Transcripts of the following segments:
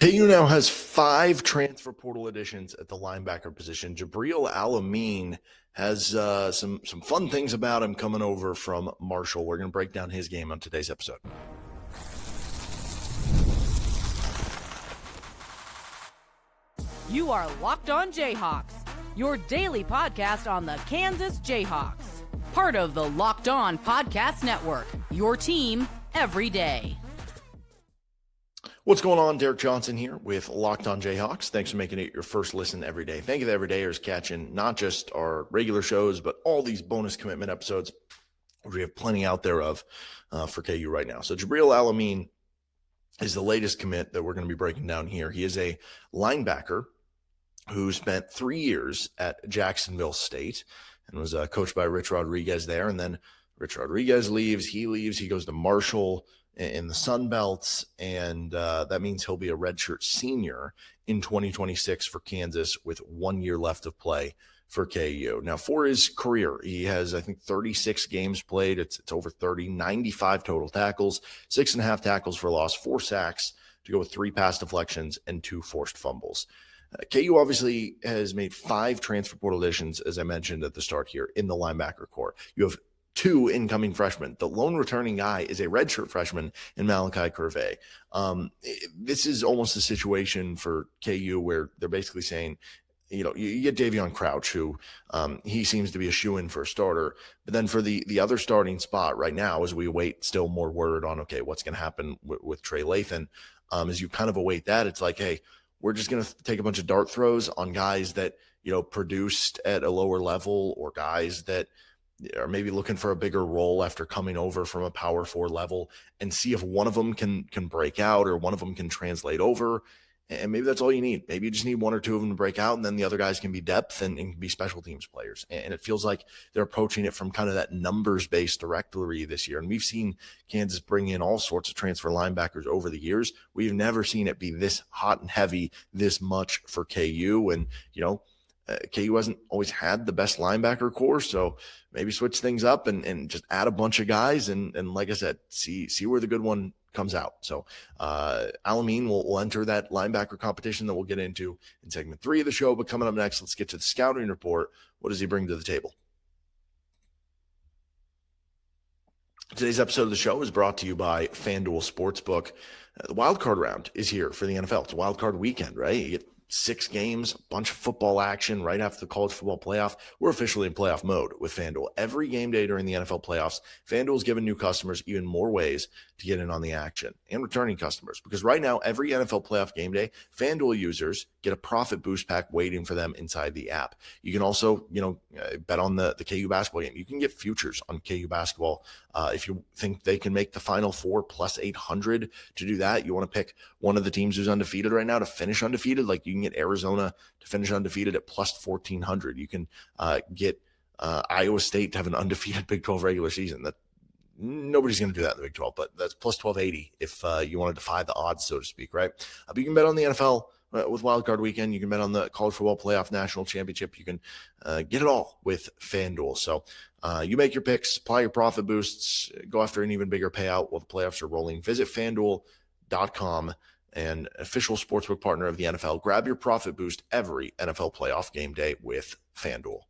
KU now has 5 transfer portal additions at the linebacker position. Jibreel Al-Amin has some fun things about him coming over from Marshall. We're going to break down his game on today's episode. You are Locked On Jayhawks, your daily podcast on the Kansas Jayhawks. Part of the Locked On Podcast Network, your team every day. What's going on? Derek Johnson here with Locked On Jayhawks. Thanks for making it your first listen every day. Thank you to everydayers catching not just our regular shows, but all these bonus commitment episodes, which we have plenty out there of for KU right now. So Jibreel Al-Amin is the latest commit that we're going to be breaking down here. He is a linebacker who spent 3 years at Jacksonville State and was coached by Rich Rodriguez there. And then Rich Rodriguez leaves, he goes to Marshall in the Sun Belts, and that means he'll be a redshirt senior in 2026 for Kansas with 1 year left of play for KU. Now, for his career, he has, I think, 36 games played. It's over 30, 95 total tackles, 6.5 tackles for loss, 4 sacks to go with 3 pass deflections and 2 forced fumbles. KU obviously has made 5 transfer portal additions, as I mentioned at the start here, in the linebacker core. You have 2 incoming freshmen. The lone returning guy is a redshirt freshman in Malachi Curvey. This is almost a situation for KU where they're basically saying, you get Davion Crouch, who he seems to be a shoo-in for a starter. But then for the other starting spot right now, as we await still more word on, okay, what's going to happen with Trey Lathan, as you kind of await that, it's like, hey, we're just going to take a bunch of dart throws on guys that, produced at a lower level, or guys that are maybe looking for a bigger role after coming over from a Power 4 level, and see if one of them can break out, or one of them can translate over. And maybe that's all you need. Maybe you just need 1 or 2 of them to break out, and then the other guys can be depth and can be special teams players. And it feels like they're approaching it from kind of that numbers-based directory this year. And we've seen Kansas bring in all sorts of transfer linebackers over the years. We've never seen it be this hot and heavy this much for KU. And, KU hasn't always had the best linebacker core, so maybe switch things up and just add a bunch of guys. And like I said, see where the good one comes out. So Al-Amin will enter that linebacker competition that we'll get into in segment 3 of the show. But coming up next, let's get to the scouting report. What does he bring to the table? Today's episode of the show is brought to you by FanDuel Sportsbook. The wild card round is here for the NFL. It's a wild card weekend, right? You get 6 games, a bunch of football action right after the college football playoff. We're officially in playoff mode with FanDuel. Every game day during the NFL playoffs, FanDuel is giving new customers even more ways to get in on the action, and returning customers. Because right now, every NFL playoff game day, FanDuel users get a profit boost pack waiting for them inside the app. You can also, bet on the KU basketball game. You can get futures on KU basketball. If you think they can make the Final Four plus 800 to do that, you want to pick one of the teams who's undefeated right now to finish undefeated. Like, you can get Arizona to finish undefeated at plus 1,400. You can get Iowa State to have an undefeated Big 12 regular season. That nobody's going to do that in the Big 12, but that's plus 1,280 if you want to defy the odds, so to speak, right? But you can bet on the NFL with Wild Card Weekend. You can bet on the College Football Playoff National Championship. You can get it all with FanDuel. So you make your picks, apply your profit boosts, go after an even bigger payout while the playoffs are rolling. Visit FanDuel.com, an official sportsbook partner of the NFL. Grab your profit boost every NFL playoff game day with FanDuel.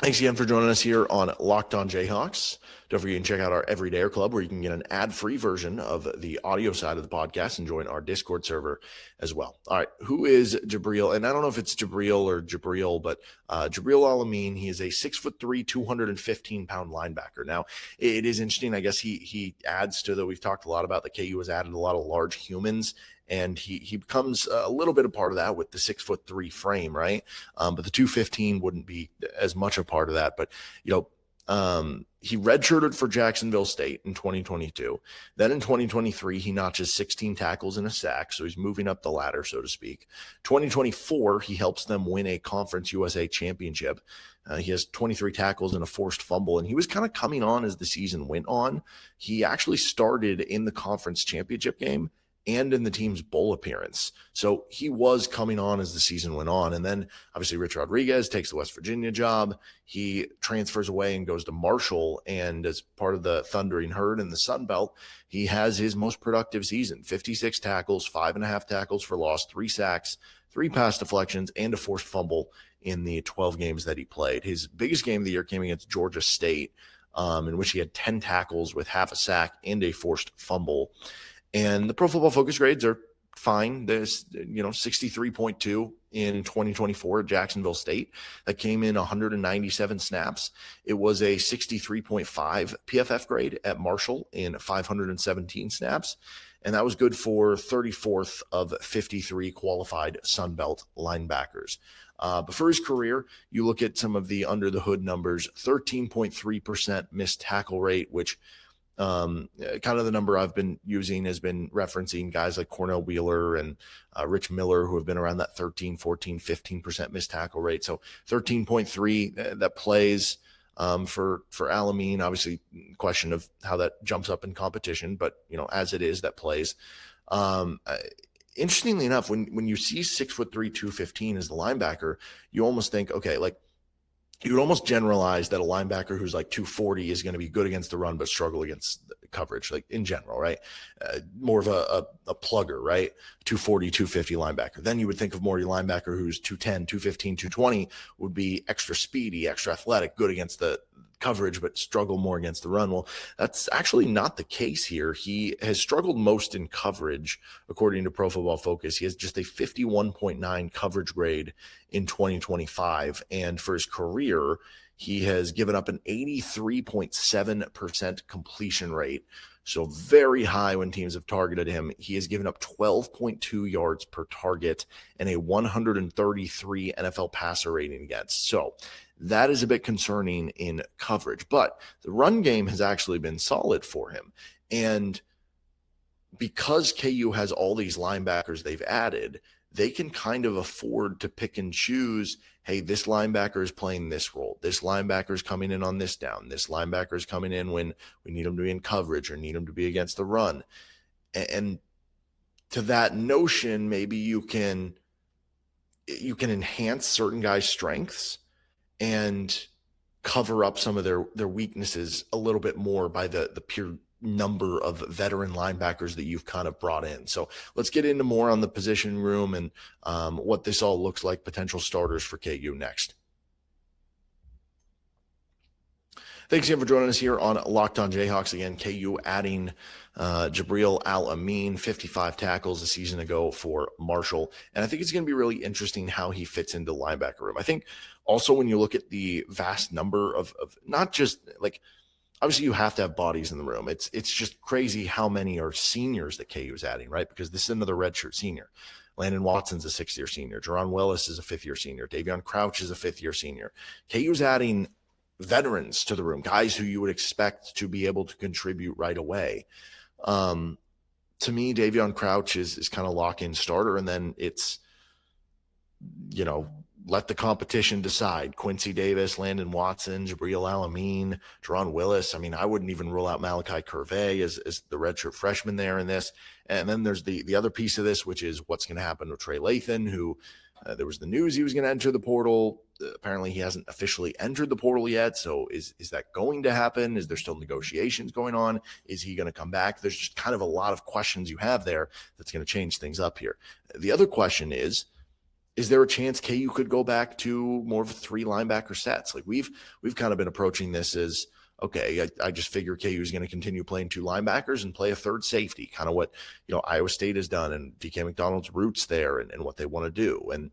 Thanks again for joining us here on Locked On Jayhawks. Don't forget you can check out our Everydayer Club, where you can get an ad-free version of the audio side of the podcast and join our Discord server as well. All right, who is Jibreel? And I don't know if it's Jibreel or Jibreel, but Jibreel Al-Amin. He is a 6'3", 215-pound linebacker. Now, it is interesting. I guess he adds to we've talked a lot about the KU has added a lot of large humans, and he becomes a little bit a part of that with the 6'3" frame, right? But the 215 wouldn't be as much a part of that. But, he redshirted for Jacksonville State in 2022. Then in 2023, he notches 16 tackles and a sack, so he's moving up the ladder, so to speak. 2024, he helps them win a Conference USA championship. He has 23 tackles and a forced fumble, and he was kind of coming on as the season went on. He actually started in the conference championship game and in the team's bowl appearance. So he was coming on as the season went on. And then obviously Rich Rodriguez takes the West Virginia job. He transfers away and goes to Marshall. And as part of the Thundering Herd in the Sun Belt, he has his most productive season, 56 tackles, 5.5 tackles for loss, 3 sacks, 3 pass deflections, and a forced fumble in the 12 games that he played. His biggest game of the year came against Georgia State, in which he had 10 tackles with half a sack and a forced fumble. And the Pro Football Focus grades are fine. There's, 63.2 in 2024 at Jacksonville State. That came in 197 snaps. It was a 63.5 PFF grade at Marshall in 517 snaps. And that was good for 34th of 53 qualified Sun Belt linebackers. But for his career, you look at some of the under the hood numbers, 13.3% missed tackle rate, which kind of the number I've been using has been referencing guys like Cornell Wheeler and Rich Miller, who have been around that 13, 14, 15% missed tackle rate. So 13.3 that plays for Al-Amin. Obviously, question of how that jumps up in competition, but as it is, that plays. Interestingly enough, when you see 6'3", 215 as the linebacker, you almost think, okay, like you would almost generalize that a linebacker who's like 240 is going to be good against the run, but struggle against the coverage, like in general, right? More of a plugger, right? 240, 250 linebacker. Then you would think of more your linebacker who's 210, 215, 220 would be extra speedy, extra athletic, good against the coverage, but struggle more against the run. Well, that's actually not the case here. He has struggled most in coverage, according to Pro Football Focus. He has just a 51.9 coverage grade in 2025. And for his career, he has given up an 83.7% completion rate. So very high when teams have targeted him. He has given up 12.2 yards per target and a 133 NFL passer rating against. So that is a bit concerning in coverage, but the run game has actually been solid for him. And because KU has all these linebackers they've added, they can kind of afford to pick and choose, hey, this linebacker is playing this role. This linebacker is coming in on this down. This linebacker is coming in when we need him to be in coverage or need him to be against the run. And to that notion, maybe you can enhance certain guys' strengths and cover up some of their weaknesses a little bit more by the pure number of veteran linebackers that you've kind of brought in. So let's get into more on the position room and what this all looks like, potential starters for KU next. Thanks again for joining us here on Locked On Jayhawks. Again, KU adding Jibreel Al-Amin, 55 tackles a season ago for Marshall. And I think it's going to be really interesting how he fits into the linebacker room. I think also when you look at the vast number of not just like, obviously you have to have bodies in the room. It's just crazy how many are seniors that KU is adding, right? Because this is another redshirt senior. Landyn Watson's a 6th-year senior. Jaron Willis is a 5th-year senior. Davion Crouch is a 5th-year senior. KU's adding veterans to the room, guys who you would expect to be able to contribute right away. To me, Davion Crouch is kind of lock-in starter, and then it's, let the competition decide. Quincy Davis, Landyn Watson, Jibreel Al-Amin, Jaron Willis. I mean, I wouldn't even rule out Malachi Curvey as the redshirt freshman there in this. And then there's the other piece of this, which is what's going to happen with Trey Lathan, who there was the news he was going to enter the portal. Apparently he hasn't officially entered the portal yet. So is that going to happen? Is there still negotiations going on? Is he going to come back? There's just kind of a lot of questions you have there that's going to change things up here. The other question is there a chance KU could go back to more of a 3 linebacker sets? Like we've kind of been approaching this as, okay, I just figure KU is going to continue playing 2 linebackers and play a 3rd safety, kind of what, Iowa State has done and DK McDonald's roots there and what they want to do. And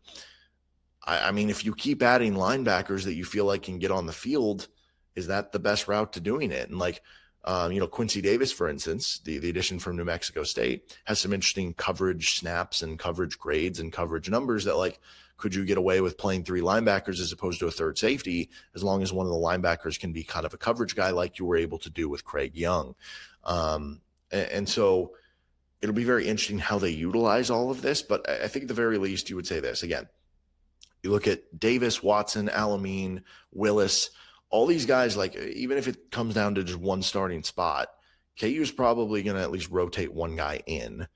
I mean, if you keep adding linebackers that you feel like can get on the field, is that the best route to doing it? And like, Quincy Davis, for instance, the addition from New Mexico State, has some interesting coverage snaps and coverage grades and coverage numbers that, like, could you get away with playing 3 linebackers as opposed to a 3rd safety, as long as one of the linebackers can be kind of a coverage guy like you were able to do with Craig Young? And so it'll be very interesting how they utilize all of this. But I think at the very least, you would say this again. You look at Davis, Watson, Al-Amin, Willis, all these guys, like, even if it comes down to just one starting spot, KU is probably going to at least rotate one guy in.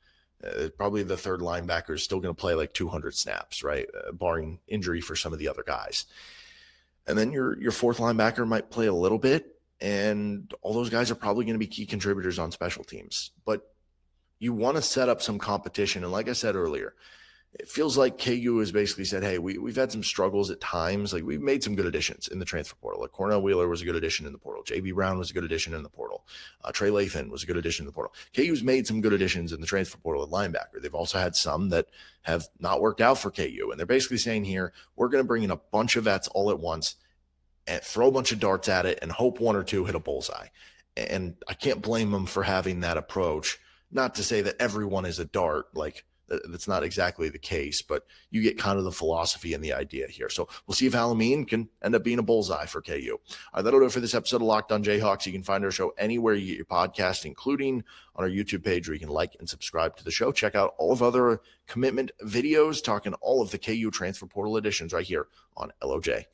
Probably the third linebacker is still going to play like 200 snaps, right? Barring injury for some of the other guys. And then your fourth linebacker might play a little bit, and all those guys are probably going to be key contributors on special teams. But you want to set up some competition. And like I said earlier, it feels like KU has basically said, hey, we've had some struggles at times. Like, we've made some good additions in the transfer portal. Like, Cornell Wheeler was a good addition in the portal. J.B. Brown was a good addition in the portal. Trey Lathan was a good addition in the portal. KU's made some good additions in the transfer portal at linebacker. They've also had some that have not worked out for KU. And they're basically saying here, we're going to bring in a bunch of vets all at once and throw a bunch of darts at it and hope one or two hit a bullseye. And I can't blame them for having that approach. Not to say that everyone is a dart, like, that's not exactly the case, but you get kind of the philosophy and the idea here. So we'll see if Al-Amin can end up being a bullseye for KU. That'll do it for this episode of Locked On Jayhawks. You can find our show anywhere you get your podcast, including on our YouTube page, where you can like and subscribe to the show. Check out all of other commitment videos talking all of the KU transfer portal editions right here on LOJ.